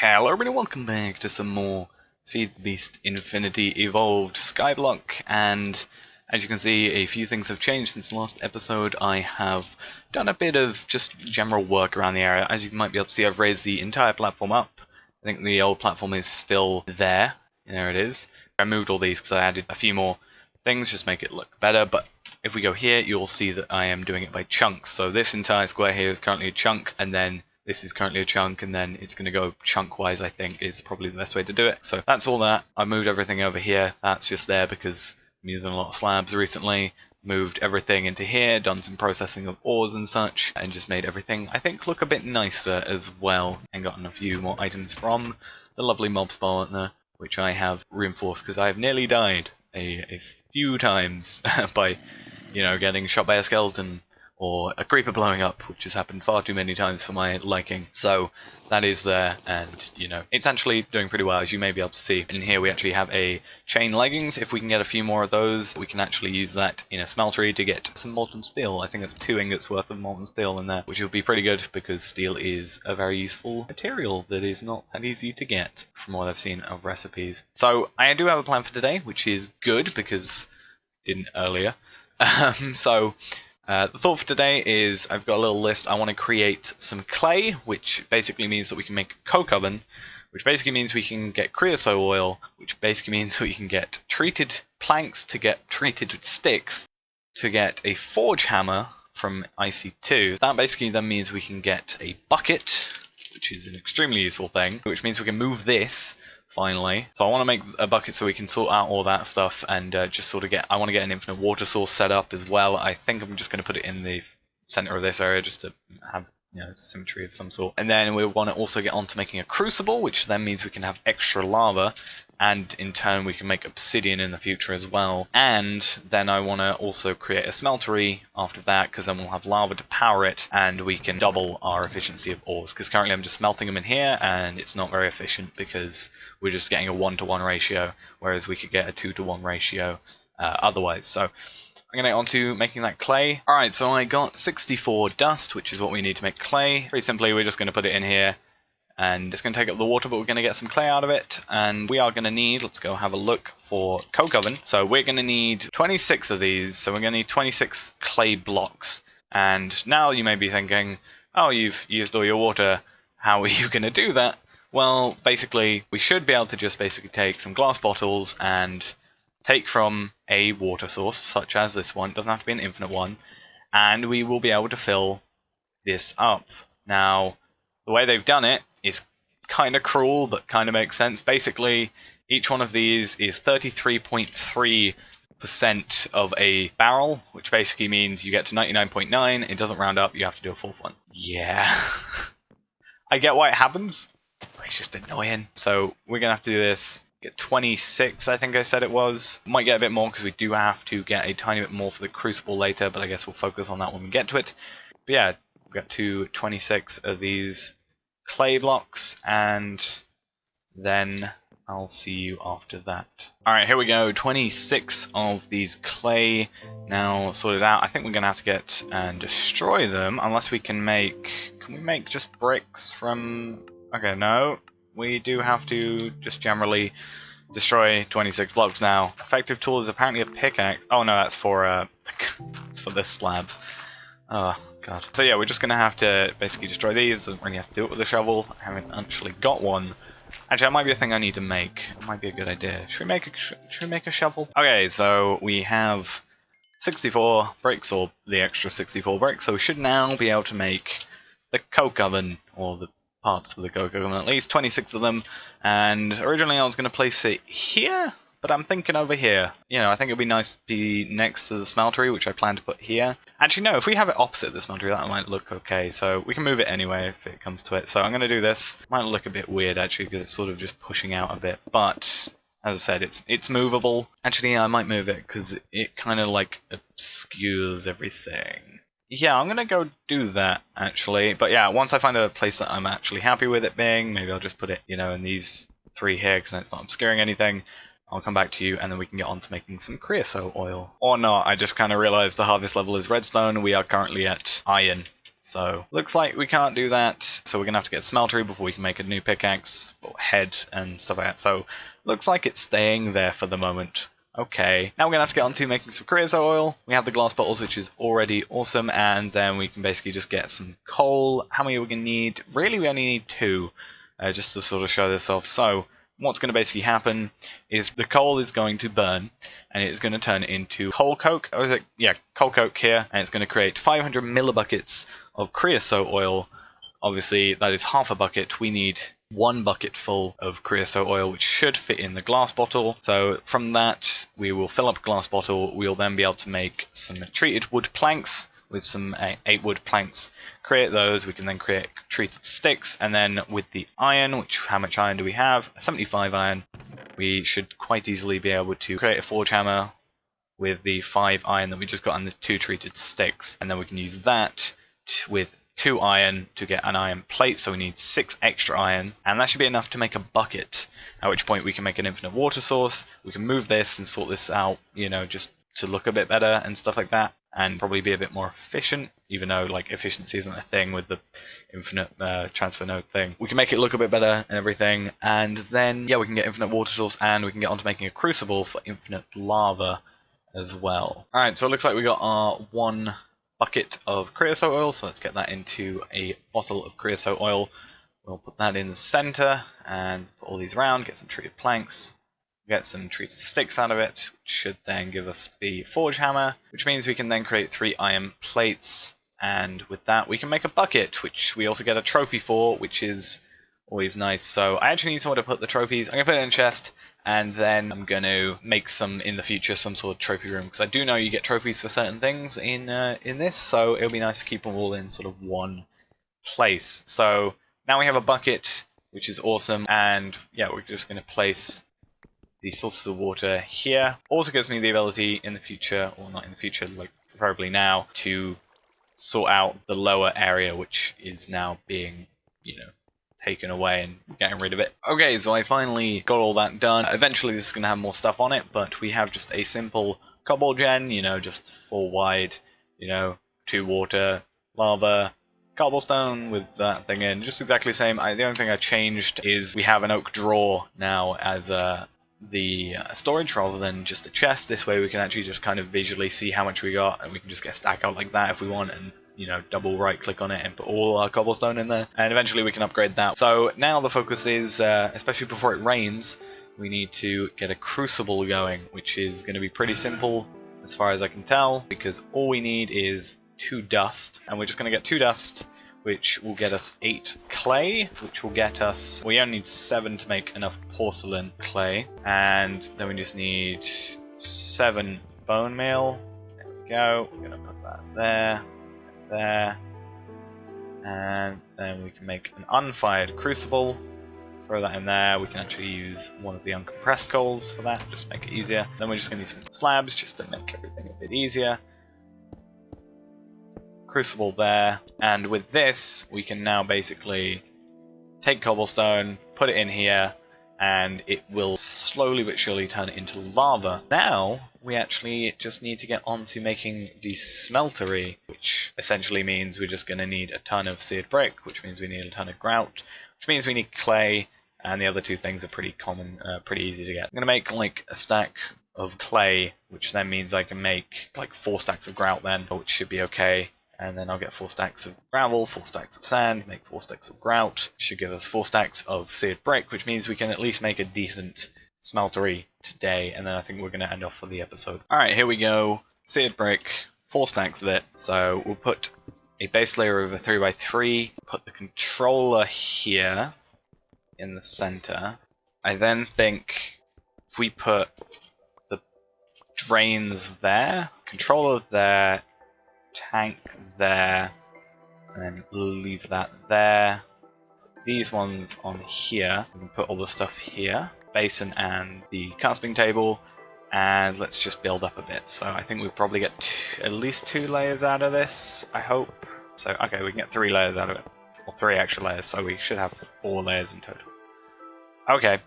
Hello everybody, welcome back to some more FTB Infinity Evolved Skyblock, and as you can see, a few things have changed since the last episode. I have done a bit of just general work around the area. As you might be able to see, I've raised the entire platform up. I think the old platform is still there. There it is. I moved all these because I added a few more things just to make it look better, but if we go here, you'll see that I am doing it by chunks. So this entire square here is currently a chunk, and then this is currently a chunk, and then it's going to go chunk-wise, I think, is probably the best way to do it. So that's all that. I moved everything over here. That's just there because I'm using a lot of slabs recently. Moved everything into here, done some processing of ores and such, and just made everything, I think, look a bit nicer as well. And gotten a few more items from the lovely mob spawner, which I have reinforced because I have nearly died a few times by, getting shot by a skeleton or a creeper blowing up, which has happened far too many times for my liking. So that is there, and it's actually doing pretty well, as you may be able to see. In here we actually have a chain leggings. If we can get a few more of those, we can actually use that in a smeltery to get some molten steel. I think that's 2 ingots worth of molten steel in there, which will be pretty good because steel is a very useful material that is not that easy to get from what I've seen of recipes. So I do have a plan for today, which is good because I didn't earlier. The thought for today is I've got a little list. I want to create some clay, which basically means that we can make a coke oven, which basically means we can get creosote oil, which basically means we can get treated planks to get treated sticks, to get a forge hammer from IC2. That basically then means we can get a bucket, which is an extremely useful thing, which means we can move this finally. So I want to make a bucket so we can sort out all that stuff and just sort of I want to get an infinite water source set up as well. I think I'm just going to put it in the center of this area just to have symmetry of some sort. And then we want to also get on to making a crucible, which then means we can have extra lava, and in turn we can make obsidian in the future as well. And then I want to also create a smeltery after that, because then we'll have lava to power it, and we can double our efficiency of ores, because currently I'm just smelting them in here and it's not very efficient because we're just getting a 1-to-1 ratio, whereas we could get a 2-to-1 ratio otherwise. So I'm going to get on to making that clay. Alright, so I got 64 dust, which is what we need to make clay. Pretty simply, we're just going to put it in here, and it's going to take up the water, but we're going to get some clay out of it. And we are going to need, let's go have a look for coke oven. So we're going to need 26 of these, so we're going to need 26 clay blocks. And now you may be thinking, oh, you've used all your water, how are you going to do that? Well, basically, we should be able to just basically take some glass bottles and take from a water source, such as this one. It doesn't have to be an infinite one, and we will be able to fill this up. Now, the way they've done it is kind of cruel, but kind of makes sense. Basically, each one of these is 33.3% of a barrel, which basically means you get to 99.9. It doesn't round up, you have to do a 4th one. Yeah. I get why it happens, but it's just annoying. So we're going to have to do this. Get 26, I think I said it was. Might get a bit more because we do have to get a tiny bit more for the crucible later, but I guess we'll focus on that when we get to it. But yeah, we've got 26 of these clay blocks, and then I'll see you after that. Alright, here we go. 26 of these clay now sorted out. I think we're going to have to get and destroy them, unless we can make... Can we make just bricks from... Okay, no. We do have to just generally destroy 26 blocks now. Effective tool is apparently a pickaxe. Oh no, that's for it's for the slabs. Oh god. So yeah, we're just gonna have to basically destroy these. Doesn't really have to do it with a shovel. I haven't actually got one. Actually, that might be a thing I need to make. It might be a good idea. Should we make a shovel? Okay, so we have 64 bricks, or the extra 64 bricks. So we should now be able to make the coke oven, or the parts for the coke oven, at least 26 of them. And originally I was going to place it here, but I'm thinking over here. I think it'd be nice to be next to the smeltery, which I plan to put here. Actually, no, if we have it opposite the smeltery, that might look okay. So we can move it anyway if it comes to it. So I'm going to do this. It might look a bit weird, actually, because it's sort of just pushing out a bit. But as I said, it's movable. Actually, yeah, I might move it because it kind of like obscures everything. Yeah, I'm going to go do that, actually. But yeah, once I find a place that I'm actually happy with it being, maybe I'll just put it, in these 3 here, because then it's not obscuring anything. I'll come back to you, and then we can get on to making some creosote oil. Or not, I just kind of realized the hardest level is redstone. We are currently at iron. So looks like we can't do that. So we're gonna have to get Smeltery before we can make a new pickaxe or head and stuff like that. So looks like it's staying there for the moment. Okay, now we're gonna have to get on to making some creosote oil. We have the glass bottles, which is already awesome, and then we can basically just get some coal. How many are we gonna need? Really, we only need 2, just to sort of show this off. So what's going to basically happen is the coal is going to burn, and it's going to turn into coal coke. Or is it? Yeah, coal coke here, and it's going to create 500 millibuckets of creosote oil. Obviously, that is half a bucket. We need 1 bucket full of creosote oil, which should fit in the glass bottle. So from that, we will fill up a glass bottle. We'll then be able to make some treated wood planks with some 8 wood planks. Create those. We can then create treated sticks, and then with the iron, how much iron do we have? 75 iron. We should quite easily be able to create a forge hammer with the 5 iron that we just got on the 2 treated sticks, and then we can use that with 2 iron to get an iron plate, so we need 6 extra iron, and that should be enough to make a bucket, at which point we can make an infinite water source. We can move this and sort this out, you know, just to look a bit better and stuff like that, and probably be a bit more efficient, even though like efficiency isn't a thing with the infinite transfer node thing. We can make it look a bit better and everything, and then yeah, we can get infinite water source, and we can get onto making a crucible for infinite lava as well. Alright, so it looks like we got our 1 bucket of creosote oil, so let's get that into a bottle of creosote oil. We'll put that in the center and put all these around, get some treated planks, get some treated sticks out of it, which should then give us the forge hammer, which means we can then create 3 iron plates, and with that we can make a bucket, which we also get a trophy for, which is always nice. So I actually need somewhere to put the trophies. I'm going to put it in a chest, and then I'm going to make some in the future, some sort of trophy room, because I do know you get trophies for certain things in this, so it'll be nice to keep them all in sort of one place. So now we have a bucket, which is awesome, and yeah, we're just going to place the sources of water here. Also gives me the ability in the future, or not in the future, like preferably now, to sort out the lower area, which is now being, you know, taken away and getting rid of it. Okay, so I finally got all that done. Eventually this is going to have more stuff on it, but we have just a simple cobble gen, you know, just 4 wide, you know, 2 water, lava, cobblestone with that thing in. Just exactly the same. The only thing I changed is we have an oak drawer now as the storage rather than just a chest. This way we can actually just kind of visually see how much we got, and we can just get stack out like that if we want, and you know, double right click on it and put all our cobblestone in there, and eventually we can upgrade that. So now the focus is, especially before it rains, we need to get a crucible going, which is going to be pretty simple as far as I can tell, because all we need is 2 dust, and we're just going to get 2 dust, which will get us 8 clay, which will get us, we only need 7 to make enough porcelain clay, and then we just need 7 bone meal. There we go. We're going to put that there, and then we can make an unfired crucible. Throw that in there. We can actually use one of the uncompressed coals for that, just make it easier. Then we're just going to use some slabs just to make everything a bit easier. Crucible there, and with this we can now basically take cobblestone, put it in here, and it will slowly but surely turn it into lava. Now we actually just need to get on to making the smeltery, which essentially means we're just going to need a ton of seared brick, which means we need a ton of grout, which means we need clay, and the other 2 things are pretty common, pretty easy to get. I'm going to make like a stack of clay, which then means I can make like 4 stacks of grout then, which should be okay. And then I'll get 4 stacks of gravel, 4 stacks of sand, make 4 stacks of grout. Should give us 4 stacks of seared brick, which means we can at least make a decent smeltery today, and then I think we're going to end off for the episode. Alright, here we go. Seared brick, 4 stacks of it. So we'll put a base layer of a 3x3, put the controller here in the center. I then think if we put the drains there, controller there, tank there, and then leave that there. These ones on here, we can put all the stuff here, basin and the casting table, and let's just build up a bit. So I think we'll probably get at least 2 layers out of this, I hope. So okay, we can get 3 layers out of it, or 3 extra layers, so we should have 4 layers in total. Okay,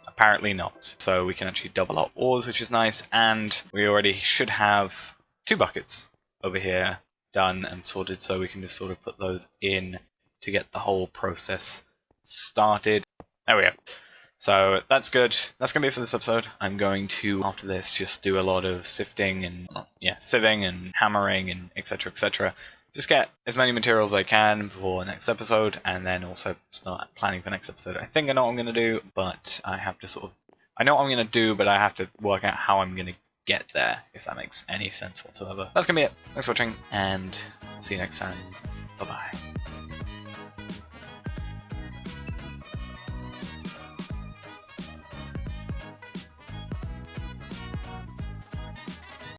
apparently not. So we can actually double our ores, which is nice, and we already should have 2 buckets over here done and sorted, so we can just sort of put those in to get the whole process started. There we go. So that's good. That's going to be it for this episode. I'm going to, after this, just do a lot of sifting and, sieving and hammering and etc. etc. Just get as many materials as I can for the next episode, and then also start planning for next episode. I think I know what I'm going to do, but I have to I know what I'm going to do, but I have to work out how I'm going to get there, if that makes any sense whatsoever. That's going to be it. Thanks for watching, and see you next time. Bye-bye.